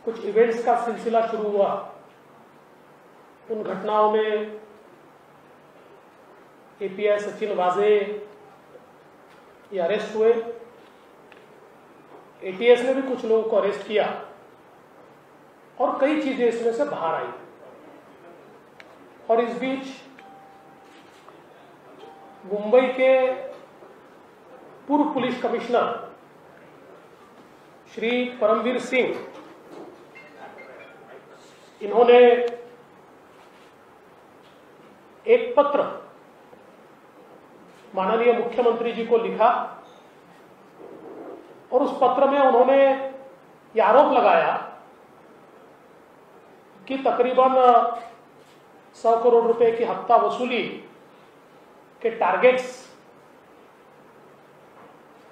कुछ इवेंट्स का सिलसिला शुरू हुआ। उन घटनाओं में एपीआई सचिन वाजे ये अरेस्ट हुए। एटीएस ने भी कुछ लोगों को अरेस्ट किया और कई चीजें इसमें से बाहर आई। और इस बीच मुंबई के पूर्व पुलिस कमिश्नर श्री परमवीर सिंह, इन्होंने एक पत्र माननीय मुख्यमंत्री जी को लिखा और उस पत्र में उन्होंने ये आरोप लगाया कि तकरीबन 100 करोड़ रुपए की हफ्ता वसूली के टारगेट्स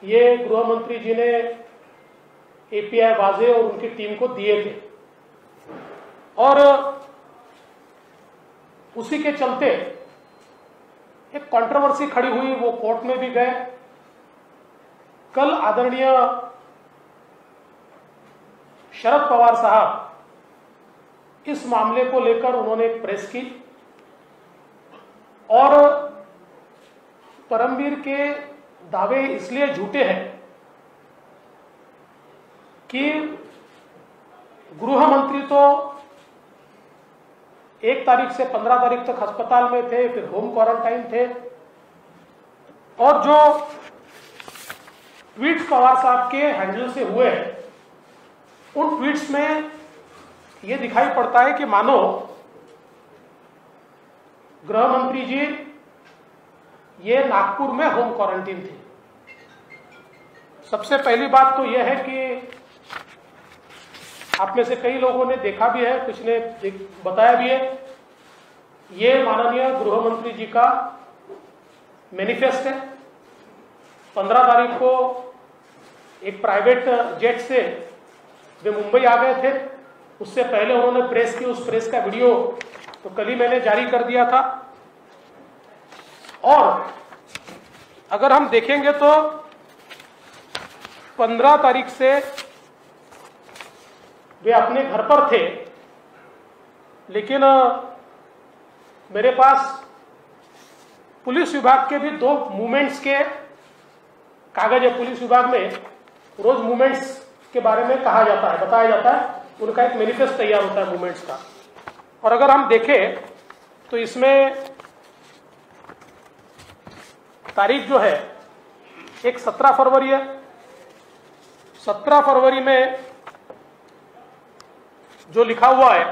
ये गृह मंत्री जी ने एपीआई वाजे और उनकी टीम को दिए थे। और उसी के चलते एक कंट्रोवर्सी खड़ी हुई, वो कोर्ट में भी गए। कल आदरणीय शरद पवार साहब इस मामले को लेकर उन्होंने एक प्रेस की और परमवीर के दावे इसलिए झूठे हैं कि गृह मंत्री तो 1 तारीख से 15 तारीख तक अस्पताल में थे, फिर होम क्वारंटाइन थे। और जो ट्वीट्स पवार साहब के हैंडल से हुए, उन ट्वीट्स में यह दिखाई पड़ता है कि मानो गृह मंत्री जी ये नागपुर में होम क्वारंटाइन थे। सबसे पहली बात तो यह है कि आप में से कई लोगों ने देखा भी है, कुछ ने बताया भी है, ये माननीय गृह मंत्री जी का मैनिफेस्ट है। 15 तारीख को एक प्राइवेट जेट से वे मुंबई आ गए थे। उससे पहले उन्होंने प्रेस की, उस प्रेस का वीडियो तो कल ही मैंने जारी कर दिया था। और अगर हम देखेंगे तो 15 तारीख से वे अपने घर पर थे, लेकिन मेरे पास पुलिस विभाग के भी 2 मूवमेंट्स के कागज है। पुलिस विभाग में रोज मूवमेंट्स के बारे में कहा जाता है, बताया जाता है, उनका एक मैनिफेस्ट तैयार होता है मूवमेंट्स का। और अगर हम देखें तो इसमें तारीख जो है एक 17 फरवरी है। 17 फरवरी में जो लिखा हुआ है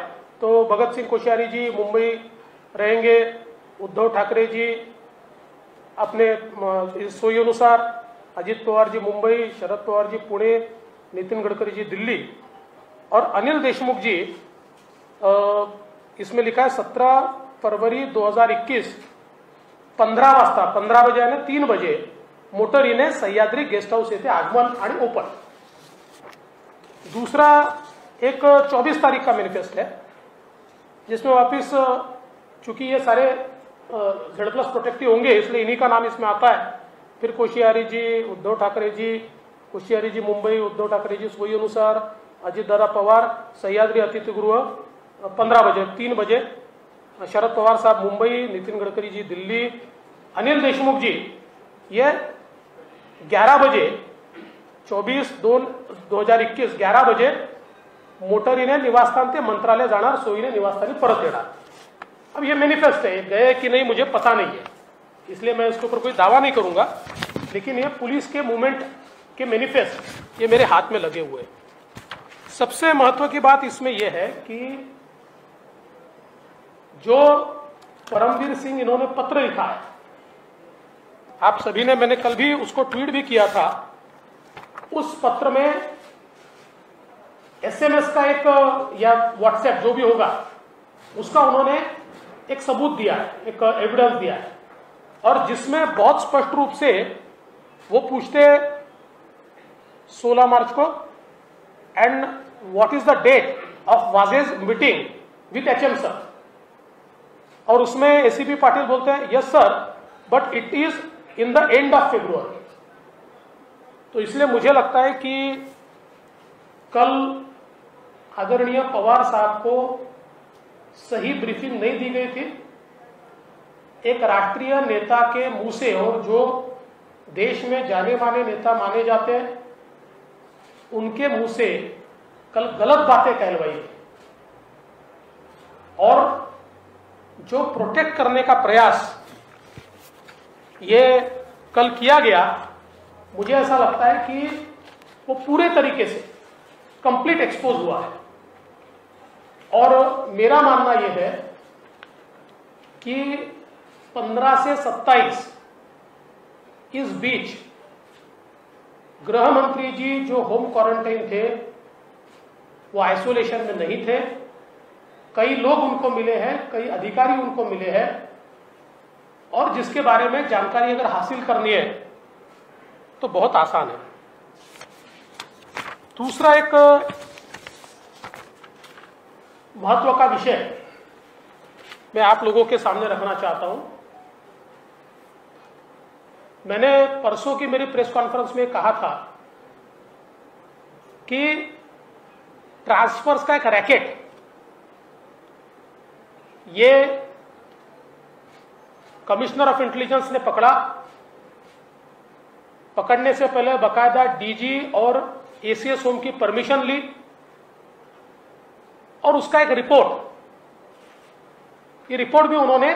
तो भगत सिंह कोश्यारी जी मुंबई रहेंगे, उद्धव ठाकरे जी अपने सोई अनुसार, अजित पवार जी मुंबई, शरद पवार जी पुणे, नितिन गडकरी जी दिल्ली और अनिल देशमुख जी इसमें लिखा है 17 फरवरी 2021 15 वाजता, 15 बजे यानी 3 बजे मोटरीने सह्याद्री गेस्ट हाऊस येथे आगमन आणि ओपन। दूसरा एक 24 तारीख का मैनिफेस्ट है, जिसमें वापिस चूंकि ये सारे Z+ प्रोटेक्टिव होंगे इसलिए इन्हीं का नाम इसमें आता है। फिर कोश्यारी जी, उद्धव ठाकरे जी, कोश्यारी जी मुंबई, उद्धव ठाकरे जी सोई अनुसार, अजित दादा पवार सह्याद्री अतिथि गृह 15 बजे, 3 बजे शरद पवार साहब मुंबई, नितिन गडकरी जी दिल्ली, अनिल देशमुख जी ये 11 बजे 24/2/2021 11 बजे मोटरीने निवासस्थान ते मंत्रालय जाणार, सोयीने निवासस्थानी परत येणार। अब ये मैनिफेस्ट है, गए कि नहीं मुझे पता नहीं है, इसलिए मैं इसके ऊपर कोई दावा नहीं करूंगा, लेकिन ये पुलिस के मूवमेंट के मैनिफेस्ट ये मेरे हाथ में लगे हुए हैं। सबसे महत्व की बात इसमें यह है कि जो परमवीर सिंह इन्होंने पत्र लिखा है, आप सभी ने, मैंने कल भी उसको ट्वीट भी किया था, उस पत्र में SMS का एक या व्हाट्सएप जो भी होगा उसका उन्होंने एक सबूत दिया है, एक एविडेंस दिया है, और जिसमें बहुत स्पष्ट रूप से वो पूछते 16 मार्च को and what is the date of Vaze's meeting with HM sir, और उसमें ACP पाटिल बोलते हैं yes sir but it is in the end of February. तो इसलिए मुझे लगता है कि कल आदरणीय पवार साहब को सही ब्रीफिंग नहीं दी गई थी। एक राष्ट्रीय नेता के मुंह से, और जो देश में जाने माने नेता माने जाते हैं, उनके मुंह से कल गलत बातें कहलवाई और जो प्रोटेक्ट करने का प्रयास ये कल किया गया, मुझे ऐसा लगता है कि वो पूरे तरीके से कंप्लीट एक्सपोज हुआ है। और मेरा मानना यह है कि 15 से 27 इस बीच गृह मंत्री जी जो होम क्वारंटाइन थे वो आइसोलेशन में नहीं थे। कई लोग उनको मिले हैं, कई अधिकारी उनको मिले हैं, और जिसके बारे में जानकारी अगर हासिल करनी है तो बहुत आसान है। दूसरा एक महत्व का विषय मैं आप लोगों के सामने रखना चाहता हूं। मैंने परसों की मेरी प्रेस कॉन्फ्रेंस में कहा था कि ट्रांसफर्स का एक रैकेट ये कमिश्नर ऑफ इंटेलिजेंस ने पकड़ा। पकड़ने से पहले बकायदा डीजी और एसीएस होम की परमिशन ली और उसका एक रिपोर्ट, ये रिपोर्ट भी उन्होंने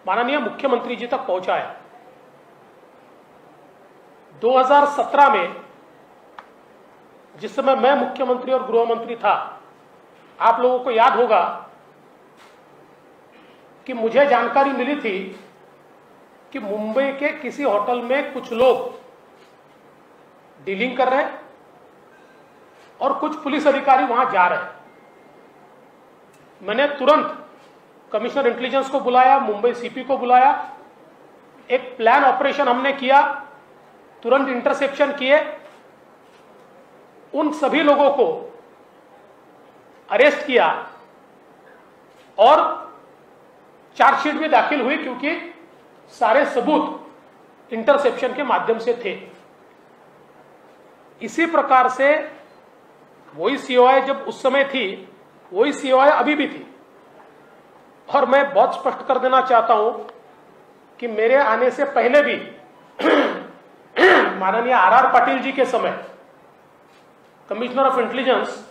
माननीय मुख्यमंत्री जी तक पहुंचाया। 2017 में जिस समय मैं मुख्यमंत्री और गृह मंत्री था, आप लोगों को याद होगा कि मुझे जानकारी मिली थी कि मुंबई के किसी होटल में कुछ लोग डीलिंग कर रहे हैं और कुछ पुलिस अधिकारी वहां जा रहे हैं। मैंने तुरंत कमिश्नर इंटेलिजेंस को बुलाया, मुंबई सीपी को बुलाया, एक प्लान ऑपरेशन हमने किया, तुरंत इंटरसेप्शन किए, उन सभी लोगों को अरेस्ट किया और चार्जशीट भी दाखिल हुई क्योंकि सारे सबूत इंटरसेप्शन के माध्यम से थे। इसी प्रकार से वही सीओआई जब उस समय थी, वही सीओआई अभी भी थी। और मैं बहुत स्पष्ट कर देना चाहता हूं कि मेरे आने से पहले भी माननीय आर पाटिल जी के समय कमिश्नर ऑफ इंटेलिजेंस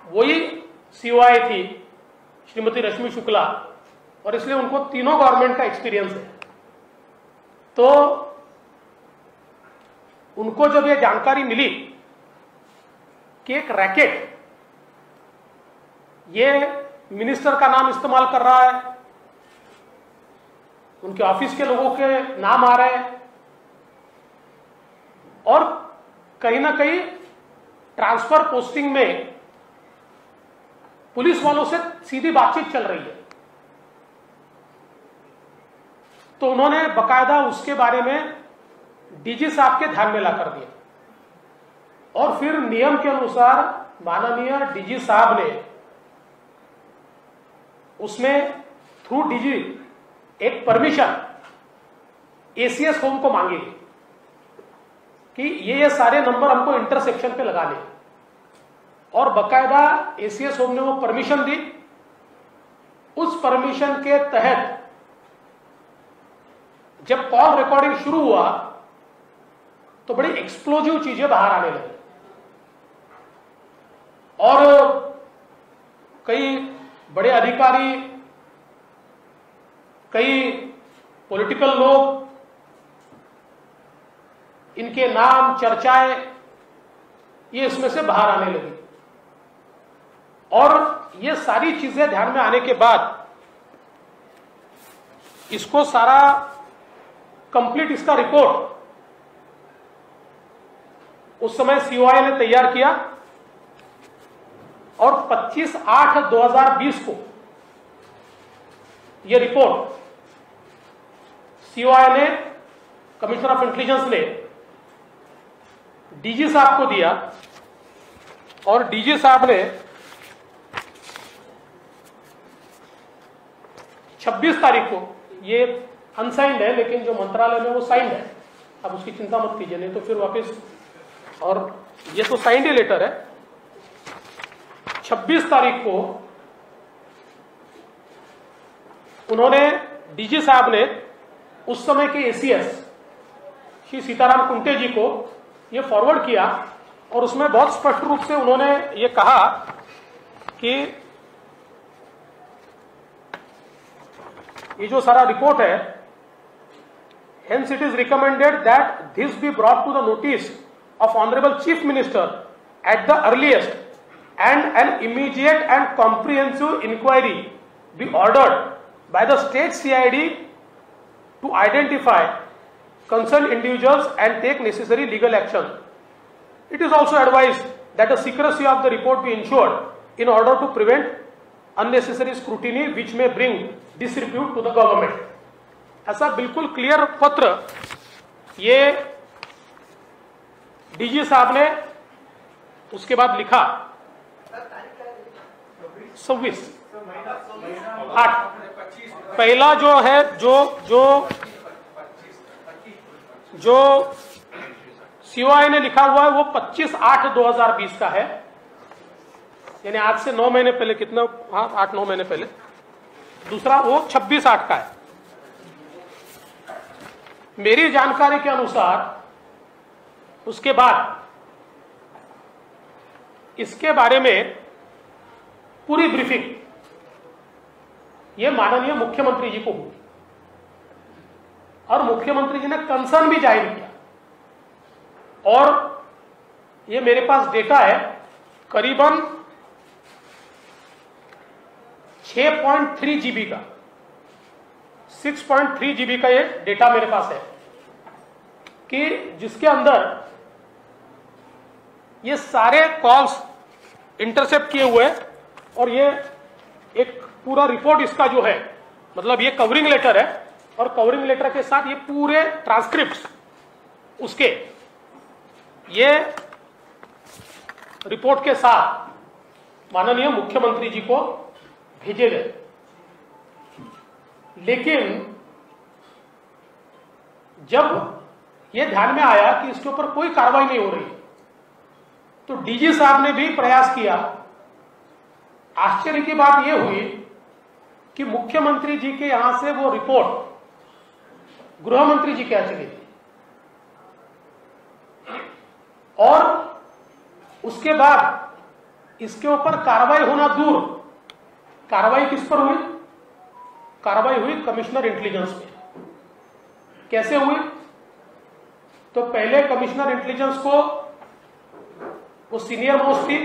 वही सीओआई थी, श्रीमती रश्मि शुक्ला, और इसलिए उनको तीनों गवर्नमेंट का एक्सपीरियंस है। तो उनको जब यह जानकारी मिली कि एक रैकेट ये मिनिस्टर का नाम इस्तेमाल कर रहा है, उनके ऑफिस के लोगों के नाम आ रहे हैं और कहीं ना कहीं ट्रांसफर पोस्टिंग में पुलिस वालों से सीधी बातचीत चल रही है, तो उन्होंने बकायदा उसके बारे में डीजी साहब के ध्यान में ला कर दिया। और फिर नियम के अनुसार माननीय डीजी साहब ने उसमें थ्रू डीजी एक परमिशन एसीएस होम को मांगी कि ये सारे नंबर हमको इंटरसेक्शन पे लगा ले, और बकायदा एसीएस होम ने वो परमिशन दी। उस परमिशन के तहत जब कॉल रिकॉर्डिंग शुरू हुआ तो बड़ी एक्सप्लोजिव चीजें बाहर आने लगी और कई बड़े अधिकारी, कई पॉलिटिकल लोग, इनके नाम, चर्चाएं, ये इसमें से बाहर आने लगी। और ये सारी चीजें ध्यान में आने के बाद इसको सारा कंप्लीट, इसका रिपोर्ट उस समय सीओआई ने तैयार किया और 25/8/2020 को यह रिपोर्ट सीओआई ने, कमिश्नर ऑफ इंटेलिजेंस ने डीजी साहब को दिया और डीजी साहब ने 26 तारीख को, ये अनसाइंड है लेकिन जो मंत्रालय में वो साइंड है, अब उसकी चिंता मत कीजिए नहीं तो फिर वापस, और ये तो साइंड ही लेटर है। 26 तारीख को उन्होंने, डीजी साहब ने उस समय के एसीएस श्री सीताराम कुंटे जी को ये फॉरवर्ड किया और उसमें बहुत स्पष्ट रूप से उन्होंने ये कहा कि ये जो सारा रिपोर्ट है, hence it is recommended that this be brought to the notice of Honorable Chief Minister at the earliest and an immediate and comprehensive inquiry be ordered by the state CID to identify concerned individuals and take necessary legal action. It is also advised that the secrecy of the report be ensured in order to prevent unnecessary scrutiny which may bring disrepute to the government. ऐसा बिल्कुल clear पत्र ये DG साहब ने उसके बाद लिखा 26/8। पहला जो है जो सीओआई ने लिखा हुआ है वो 25/8/2020 का है, यानी आज से 9 महीने पहले, कितना, हाँ 8-9 महीने पहले। दूसरा वो 26/8 का है। मेरी जानकारी के अनुसार उसके बाद इसके बारे में पूरी ब्रीफिंग ये माननीय मुख्यमंत्री जी को हुई और मुख्यमंत्री जी ने कंसर्न भी जाहिर किया और ये मेरे पास डेटा है, करीबन 6.3 जीबी का, 6.3 जीबी का ये डेटा मेरे पास है कि जिसके अंदर ये सारे कॉल्स इंटरसेप्ट किए हुए और ये एक पूरा रिपोर्ट इसका जो है, मतलब ये कवरिंग लेटर है और कवरिंग लेटर के साथ ये पूरे ट्रांसक्रिप्ट्स उसके ये रिपोर्ट के साथ माननीय मुख्यमंत्री जी को भेजे गए। लेकिन जब यह ध्यान में आया कि इसके ऊपर कोई कार्रवाई नहीं हो रही तो डीजी साहब ने भी प्रयास किया। आश्चर्य की बात यह हुई कि मुख्यमंत्री जी के यहां से वो रिपोर्ट गृह मंत्री जी के यहां चली थी और उसके बाद इसके ऊपर कार्रवाई होना दूर, कार्रवाई किस पर हुई? कार्रवाई हुई कमिश्नर इंटेलिजेंस पे। कैसे हुई? तो पहले कमिश्नर इंटेलिजेंस को, वो सीनियर मोस्ट थी,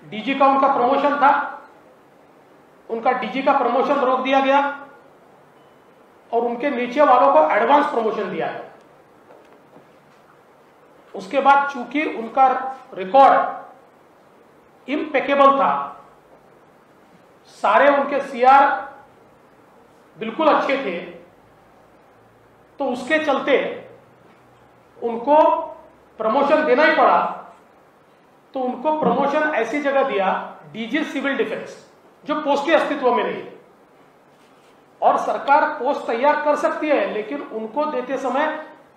डीजी का उनका प्रमोशन था, उनका डीजी का प्रमोशन रोक दिया गया और उनके नीचे वालों को एडवांस प्रमोशन दिया गया। उसके बाद चूंकि उनका रिकॉर्ड इम्पेकेबल था, सारे उनके सीआर बिल्कुल अच्छे थे, तो उसके चलते उनको प्रमोशन देना ही पड़ा। तो उनको प्रमोशन ऐसी जगह दिया, डीजी सिविल डिफेंस, जो पोस्ट के अस्तित्व में नहीं है। और सरकार पोस्ट तैयार कर सकती है लेकिन उनको देते समय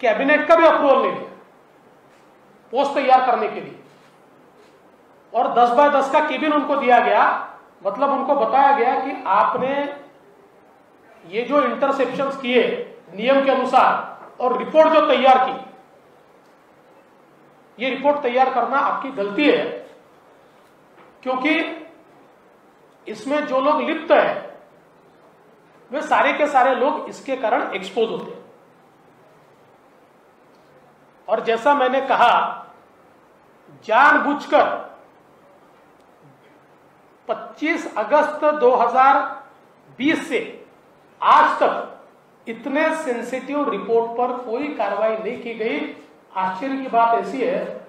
कैबिनेट का भी अप्रूवल नहीं दिया पोस्ट तैयार करने के लिए। और 10 बाय 10 का केबिन उनको दिया गया, मतलब उनको बताया गया कि आपने ये जो इंटरसेप्शंस किए नियम के अनुसार और रिपोर्ट जो तैयार की, ये रिपोर्ट तैयार करना आपकी गलती है, क्योंकि इसमें जो लोग लिप्त हैं वे सारे के सारे लोग इसके कारण एक्सपोज होते हैं। और जैसा मैंने कहा, जानबूझकर 25 अगस्त 2020 से आज तक इतने सेंसिटिव रिपोर्ट पर कोई कार्रवाई नहीं की गई। आश्चर्य की बात ऐसी है,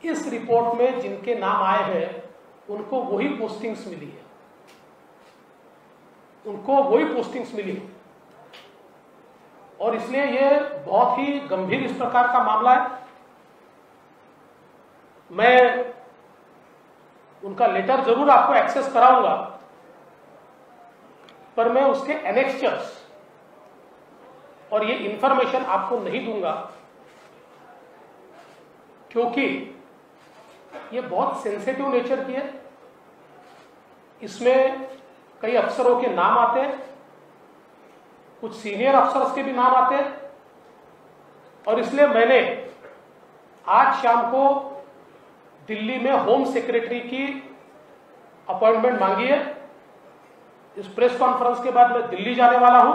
इस रिपोर्ट में जिनके नाम आए हैं उनको वही पोस्टिंग्स मिली है, उनको वही पोस्टिंग्स मिली है। और इसलिए यह बहुत ही गंभीर इस प्रकार का मामला है। मैं उनका लेटर जरूर आपको एक्सेस कराऊंगा, पर मैं उसके एनेक्स्चर्स और ये इंफॉर्मेशन आपको नहीं दूंगा, क्योंकि ये बहुत सेंसिटिव नेचर की है। इसमें कई अफसरों के नाम आते हैं, कुछ सीनियर अफसर्स के भी नाम आते हैं, और इसलिए मैंने आज शाम को दिल्ली में होम सेक्रेटरी की अपॉइंटमेंट मांगी है। इस प्रेस कॉन्फ्रेंस के बाद मैं दिल्ली जाने वाला हूं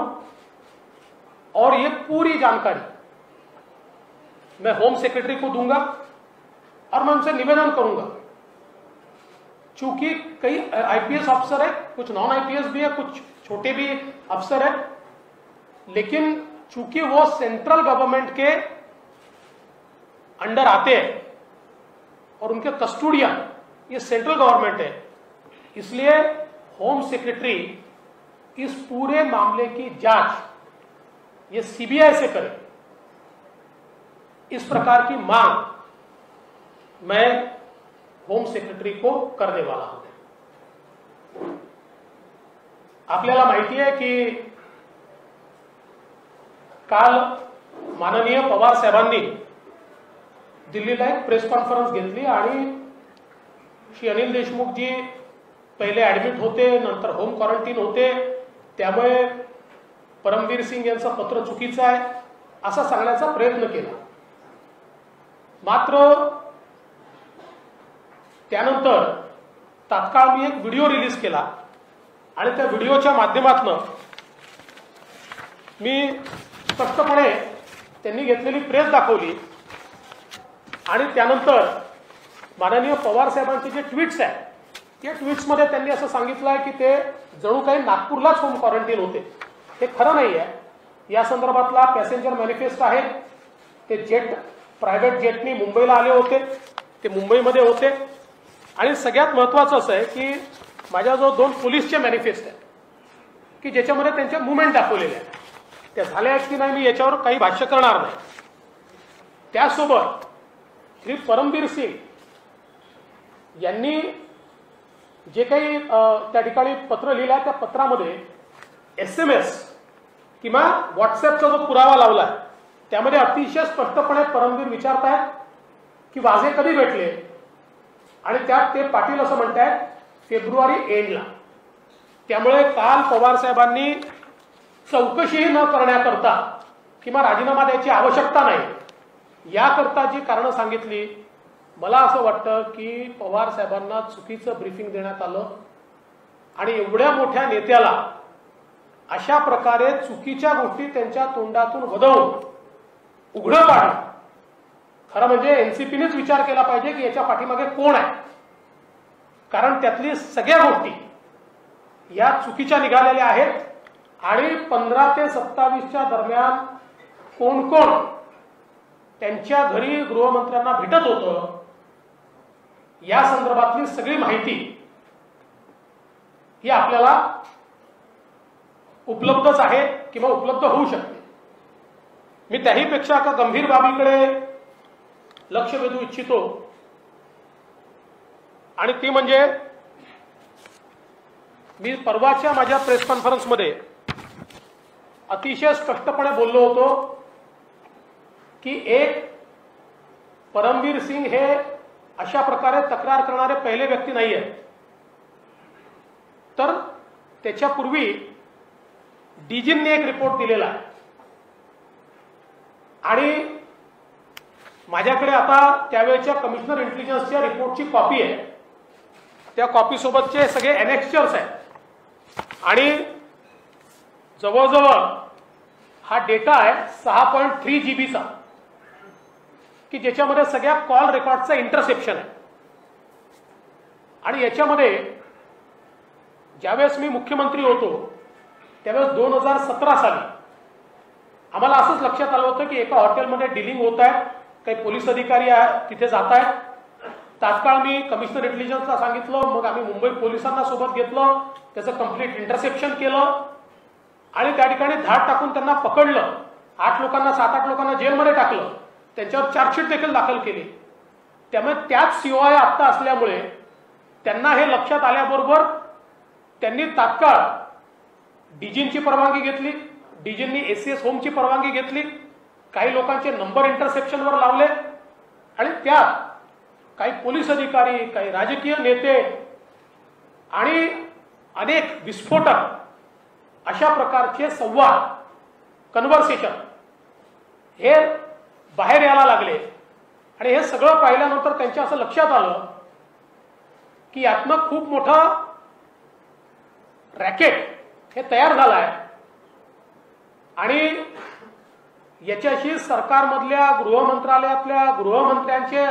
और ये पूरी जानकारी मैं होम सेक्रेटरी को दूंगा और मैं उनसे निवेदन करूंगा, चूंकि कई आईपीएस अफसर है, कुछ नॉन आईपीएस भी है, कुछ छोटे भी अफसर है, लेकिन चूंकि वो सेंट्रल गवर्नमेंट के अंडर आते हैं और उनके कस्टोडियन ये सेंट्रल गवर्नमेंट है, इसलिए होम सेक्रेटरी इस पूरे मामले की जांच ये सीबीआई से करे, इस प्रकार की मांग मैं होम सेक्रेटरी को करने वाला हूं। आपल्याला माहिती आहे की काल माननीय पवार साहेबांनी दिल्लीला एक प्रेस कॉन्फरन्स घेतली आणि श्री अनिल देशमुख जी पहिले ऍडमिट होते, नंतर होम क्वारंटीन होते, त्यामुळे परमवीर सिंग यांचं पत्र चुकीचं आहे असं सांगण्याचा प्रयत्न केला। मात्र त्यानंतर तात्काळ मी एक व्हिडिओ रिलीज केला आणि त्या व्हिडिओच्या माध्यमातून मी स्पष्टपणे त्यांनी घेतलेली प्रेस दाखवली आणि त्यानंतर माननीय पवार साहेबांचे जे ट्वीट्स आहेत त्या ट्वीट्समध्ये त्यांनी असं सांगितलं आहे की ते जणू काही नागपूरलाच होम क्वारंटीन होते। हे खरं नाही आहे। या संदर्भातला पॅसेंजर मॅनिफेस्ट आहे, ते जेट प्रायव्हेट जेटनी मुंबईला आले होते, ते मुंबईमध्ये होते आणि सगळ्यात महत्त्वाचं असं आहे की माझ्याजवळ 2 पोलीसचे मॅनिफेस्ट आहेत की ज्याच्यामध्ये त्यांचे मुवमेंट दाखवलेले आहेत, त्या झाल्या आहेत की नाही मी याच्यावर काही भाष्य करणार नाही। त्यासोबत श्री परमवीर सिंग यांनी जे काही त्या ठिकाणी पत्र लिहिलं आहे त्या पत्रामध्ये SMS किंवा व्हॉट्सअपचा जो पुरावा लावला आहे त्यामध्ये अतिशय स्पष्टपणे परमवीर विचारतायत की वाजे कधी भेटले आणि त्यात ते पाटील असं म्हणतायत फेब्रुवारी एंडला। त्यामुळे काल पवार साहेबांनी चौकशीही न करण्याकरता किंवा राजीनामा द्यायची आवश्यकता नाही याकरता जी कारणं सांगितली, मला असं वाटतं की पवार साहेबांना चुकीचं ब्रीफिंग देण्यात आलं आणि एवढ्या मोठ्या नेत्याला अशा प्रकारे चुकीच्या गोष्टी त्यांच्या तोंडातून वदवून उघडं पाडणं, खरं म्हणजे एनसीपीनेच विचार केला पाहिजे की याच्या पाठीमागे कोण आहे, कारण त्यातली सगळ्या गोष्टी या चुकीच्या निघालेल्या आहेत आणि 15 ते 27च्या दरम्यान कोण कोण त्यांच्या घरी गृहमंत्र्यांना भेटत होतं या संदर्भातली सगळी माहिती ही आपल्याला उपलब्धच आहे किंवा उपलब्ध होऊ शकते। मी त्याहीपेक्षा एका गंभीर बाबीकडे लक्ष वेधू इच्छितो आणि ती म्हणजे मी परवाच्या माझ्या प्रेस कॉन्फरन्समध्ये अतिशय स्पष्टपणे बोललो होतो की एक परमवीर सिंग हे अशा प्रकारे तक्रार करणारे पहिले व्यक्ती नाही आहेत, तर त्याच्यापूर्वी डीजींनी एक रिपोर्ट दिलेला आहे आणि माझ्याकडे आता त्यावेळेच्या कमिशनर इंटेलिजन्सच्या रिपोर्टची कॉपी आहे, त्या कॉपी सोबतचे सगळे एनेक्स्चर्स आहेत आणि जवळजवळ हा डेटा आहे 6.3 GB चा की ज्याच्यामध्ये सगळ्या कॉल रेकॉर्डचा इंटरसेप्शन आहे आणि याच्यामध्ये ज्यावेळेस मी मुख्यमंत्री होतो त्यावेळेस 2017 साली आम्हाला असंच लक्षात आलं होतं की एका हॉटेलमध्ये डीलिंग होत आहे, काही पोलीस अधिकारी तिथे जात आहेत। तात्काळ मी कमिशनर इंटेलिजन्सला सांगितलं, मग आम्ही मुंबई पोलिसांना सोबत घेतलं, त्याचं कंप्लीट इंटरसेप्शन केलं आणि त्या ठिकाणी धाड टाकून त्यांना पकडलं, 8 लोकांना 7-8 लोकांना जेलमध्ये टाकलं, त्यांच्यावर चार्जशीट देखील दाखल केली। त्यामुळे त्याच सीओआय आत्ता असल्यामुळे त्यांना हे लक्षात आल्याबरोबर त्यांनी तात्काळ डीजींची परवानगी घेतली, डीजींनी एसीएस होमची परवानगी घेतली, काही लोकांचे नंबर इंटरसेप्शनवर लावले आणि त्यात काही पोलीस अधिकारी, काही राजकीय नेते आणि अनेक विस्फोटक अशा प्रकारचे संवाद, कन्व्हर्सेशन हे बाहेर यायला लागले आणि हे सगळं पाहिल्यानंतर त्यांच्या असं लक्षात आलं की यातनं खूप मोठं रॅकेट हे तयार झालं आहे आणि याच्याशी सरकारमधल्या गृह मंत्रालयातल्या गृहमंत्र्यांचे,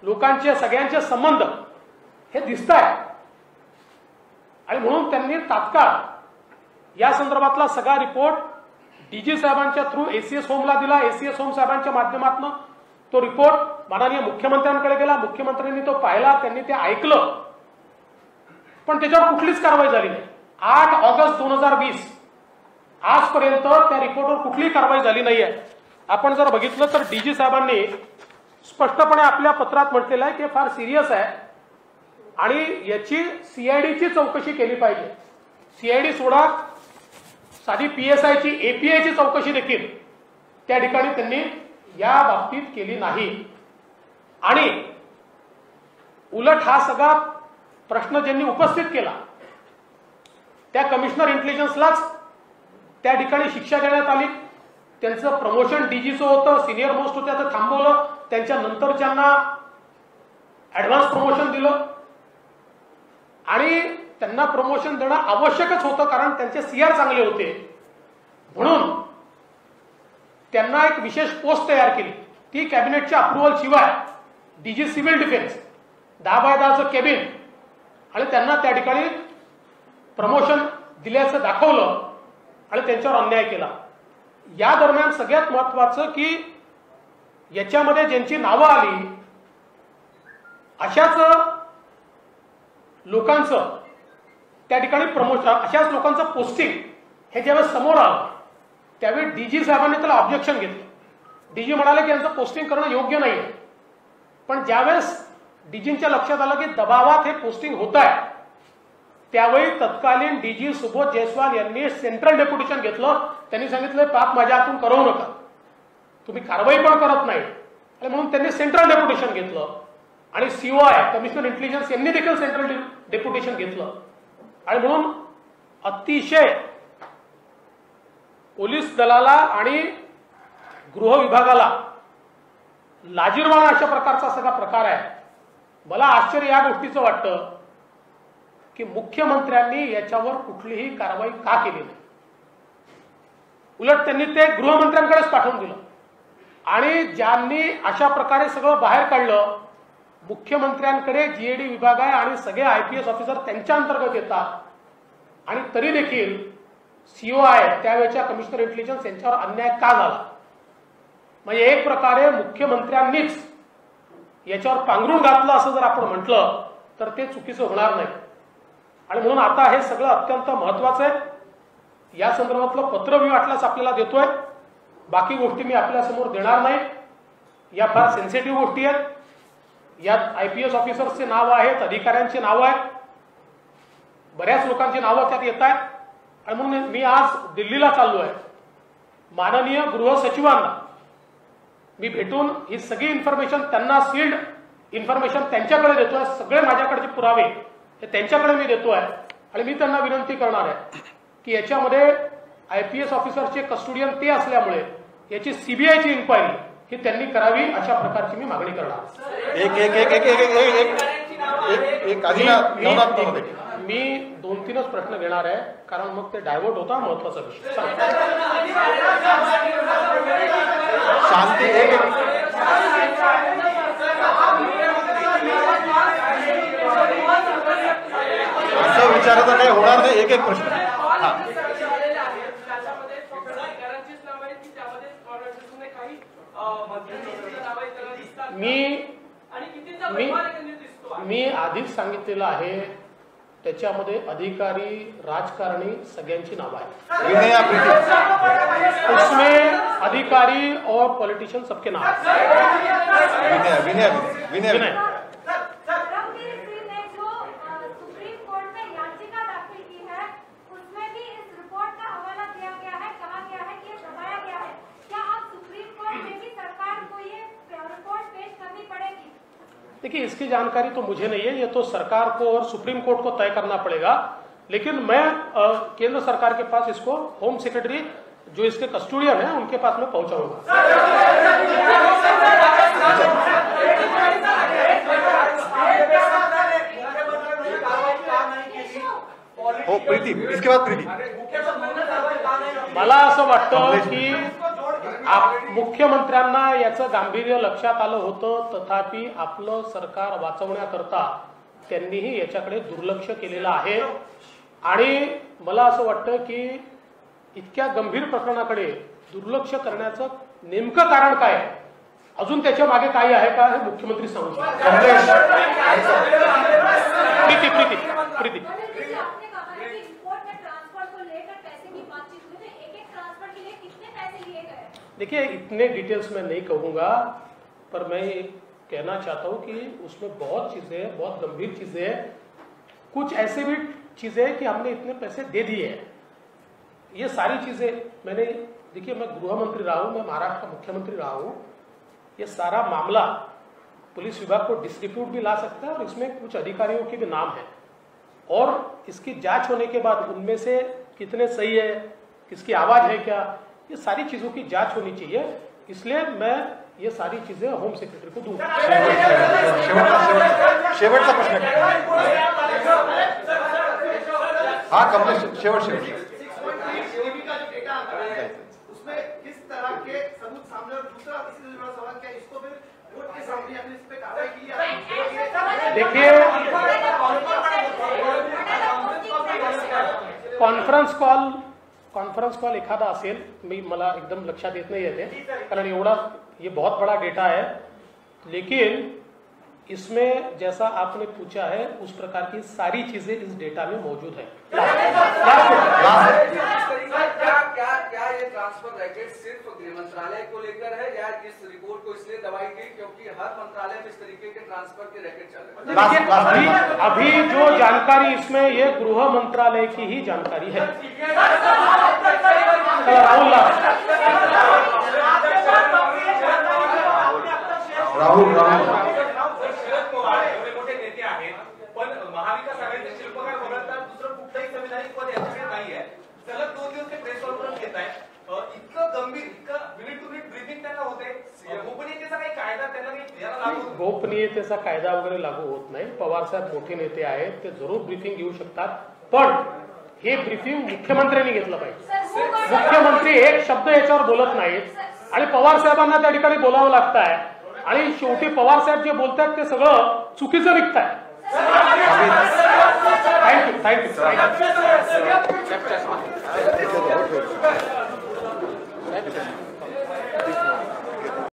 लोकांचे, सगळ्यांचे संबंध हे दिसत आहे आणि म्हणून त्यांनी तात्काळ या संदर्भातला सगळा रिपोर्ट डीजी साहेबांच्या थ्रू एसीएस होमला दिला. एसीएस होम साहेबांच्या माध्यमातून तो रिपोर्ट माननीय मुख्यमंत्र्यांकडे गेला. मुख्यमंत्र्यांनी तो पाहिला, त्यांनी ते ऐकलं, पण त्याच्यावर कुठलीच कारवाई झाली नाही. 8 ऑगस्ट 2020 आजपर्यंत त्या रिपोर्टवर कुठलीही कारवाई झाली नाहीये. आपण जर बघितलं तर डीजी साहेबांनी स्पष्टपणे आपल्या पत्रात म्हटलेलं आहे की फार सिरियस आहे आणि याची सीआयडीची चौकशी केली पाहिजे. सीआयडी सोडा, साधी पीएसआयची, एपीआयची चौकशी देखील त्या ठिकाणी त्यांनी या बाबतीत केली नाही आणि उलट हा सगळा प्रश्न ज्यांनी उपस्थित केला त्या कमिशनर इंटेलिजन्सलाच त्या ठिकाणी शिक्षा देण्यात आली. त्यांचं प्रमोशन डीजीचं होतं, सिनियर मोस्ट होत्या, तर थांबवलं. त्यांच्या नंतरच्यांना ऍडव्हान्स प्रमोशन दिलं आणि त्यांना प्रमोशन देणं आवश्यकच होतं कारण त्यांचे सीआर चांगले होते. म्हणून त्यांना एक विशेष पोस्ट तयार केली. ती कॅबिनेटच्या अप्रुव्हल शिवाय डीजी सिव्हिल डिफेन्स 10x10चं केबिन आणि त्यांना त्या ठिकाणी प्रमोशन दिल्याचं दाखवलं आणि त्यांच्यावर अन्याय केला. या दरम्यान सगळ्यात महत्वाचं की याच्यामध्ये ज्यांची नावं आली अशाच लोकांचं त्या ठिकाणी प्रमोशन, अशाच लोकांचं पोस्टिंग हे ज्यावेळेस समोर आलं त्यावेळी डीजी साहेबांनी त्याला ऑब्जेक्शन घेतलं. डीजी म्हणाले की यांचं पोस्टिंग करणं योग्य नाही. पण ज्यावेळेस डीजींच्या लक्षात आलं की दबावात हे पोस्टिंग होत आहे त्यावेळी तत्कालीन डीजी सुबोध जयस्वाल यांनी सेंट्रल डेप्युटेशन घेतलं. त्यांनी सांगितलं पाप माझ्या हातून करू नका, तुम्ही कारवाई पण करत नाही आणि म्हणून त्यांनी सेंट्रल डेप्युटेशन घेतलं आणि सीओआय कमिशनर इंटेलिजन्स यांनी देखील सेंट्रल डेप्युटेशन घेतलं आणि म्हणून अतिशय पोलीस दलाला आणि गृह विभागाला लाजिरवाणा अशा प्रकारचा सगळा प्रकार आहे. मला आश्चर्य या गोष्टीचं वाटतं की मुख्यमंत्र्यांनी याच्यावर कुठलीही कारवाई का केली नाही. उलट त्यांनी ते गृहमंत्र्यांकडेच पाठवून दिलं आणि ज्यांनी अशा प्रकारे सगळं बाहेर काढलं, मुख्यमंत्र्यांकडे जीएडी विभाग आहे आणि सगळे आयपीएस ऑफिसर त्यांच्या अंतर्गत येतात आणि तरी देखील सीओआय त्यावेळेच्या कमिशनर इंटेलिजन्स यांच्यावर अन्याय का झाला. म्हणजे एक प्रकारे मुख्यमंत्र्यांनीच याच्यावर पांघरून घातलं असं जर आपण म्हटलं तर ते चुकीचं होणार नाही आणि म्हणून आता हे सगळं अत्यंत महत्वाचं आहे. या संदर्भातलं पत्र मी वाटल्यास आपल्याला देतोय. बाकी गोष्टी मी आपल्या समोर देणार नाही. या फार सेन्सिटिव्ह गोष्टी आहेत. यात आयपीएस ऑफिसर्सचे नाव आहेत, अधिकाऱ्यांची नावं आहेत, बऱ्याच लोकांची नावं त्यात येत आहेत आणि म्हणून मी आज दिल्लीला चाललो आहे. माननीय गृह सचिवांना मी भेटून ही सगळी इन्फॉर्मेशन, त्यांना सील्ड इन्फॉर्मेशन त्यांच्याकडे देतोय. सगळे माझ्याकडचे पुरावे हे त्यांच्याकडे मी देतोय आणि मी त्यांना विनंती करणार आहे की याच्यामध्ये आयपीएस ऑफिसरचे कस्टोडियन ते असल्यामुळे याची सीबीआयची इन्क्वायरी ही त्यांनी करावी अशा प्रकारची मी मागणी करणार. मी 2-3च प्रश्न घेणार आहे कारण मग ते डायव्हर्ट होता महत्वाचा विषय. शांती असं विचारायचं काही होणार नाही. एक प्रश्न. मी आधीच सांगितलेलं आहे त्याच्यामध्ये अधिकारी, राजकारणी सगळ्यांची नावं आहेत. उसमें अधिकारी और पॉलिटिशियन सबके नाम. विनय देखिए, इसकी जानकारी तो मुझे नहीं है, ये तो सरकार को और सुप्रीम कोर्ट को तय करना पड़ेगा। लेकिन मैं केंद्र सरकार के पास इसको होम सेक्रेटरी जो इसके कस्टोडियन है उनके पास में पहुंचाऊंगा। हो प्रीति, इसके बाद प्रीति, मला असं वाटतं की मुख्यमंत्र्यांना याचं गांभीर्य लक्षात आलं होतं, तथापि आपलं सरकार वाचवण्याकरता त्यांनीही याच्याकडे दुर्लक्ष केलेलं आहे। आणि मला असं वाटतं की इतक्या गंभीर प्रकरणाकडे दुर्लक्ष करण्याचं नेमकं कारण काय आहे, अजून त्याच्या मागे काय आहे का, हे मुख्यमंत्री सांगू शकतात। प्रीति प्रीति प्रीति देखिए, इतने डिटेल्स में नहीं कहूंगा, पर मैं ये कहना चाहता हूं कि उसमें बहुत चीजें हैं, बहुत गंभीर चीजें हैं। कुछ ऐसे भी चीजें हैं कि हमने इतने पैसे दे दिए हैं। ये सारी चीजें मैंने, देखिए मैं गृह मंत्री रहा हूं, मैं महाराष्ट्र का मुख्यमंत्री रहा हूं। ये सारा मामला पुलिस विभाग को डिस्ट्रीब्यूट भी ला सकता है और इसमें कुछ अधिकारियों के भी नाम है, और इसकी जांच होने के बाद उनमें से कितने सही है, किसकी आवाज है क्या, ये सारी चीजों की जांच होनी चाहिए। इसलिए मैं ये सारी चीजें होम सेक्रेटरी को दूंगा। शेवटचा प्रश्न, हाँ कमलेश, शेवट उसमें किस तरह के सबूत सामने, और दूसरा इससे जुड़ा सवाल क्या, इसको फिर कोर्ट के सामने अपने इस पे कार्रवाई की है? देखिए, कॉन्फरन्स कॉल एखादा असेल, मला एकदम लक्षात येत नाही येते, कारण एवढा ये बहुत बड़ा डेटा है। लेकिन इसमें जैसा आपने पूछा है उस प्रकार की सारी चीजें इस डेटा में मौजूद है। क्या ये ट्रांसफर रैकेट सिर्फ गृह मंत्रालय को लेकर है, या इस रिपोर्ट को इसलिए दबाई गई क्योंकि हर मंत्रालय में इस तरीके के ट्रांसफर के रैकेट चल रहे हैं? अभी जो जानकारी इसमें, ये गृह मंत्रालय की ही जानकारी है। राहुल मोठे नेते आहेत, पण महाविकास आघाडीचे शिल्पकार वगळता दुसरं कुठलंही संविधानिक पद यांच्याकडे नाहीये। सलग 2 दिवस ते प्रेस कॉन्फरन्स घेत आहे, इतकं गंभीर, इतकं मिनिट टू मिनिट ब्रीथिंग त्यांना होते। गोपनीयतेचा काही कायदा त्यांना काही लागू होतो? गोपनीयतेचा कायदा वगैरे लागू होत नाही। पवार साहेब मोठे नेते आहेत, ते जरूर ब्रीफिंग घेऊ शकतात, पण हे ब्रीफिंग मुख्यमंत्र्यांनी घेतलं पाहिजे। मुख्यमंत्री एक शब्द याच्यावर बोलत नाहीत आणि पवार साहेबांना त्या ठिकाणी बोलावं लागत आहे, आणि शेवटी पवार साहेब जे बोलतात ते सगळं चुकीचं निघतंय। थँक्यू।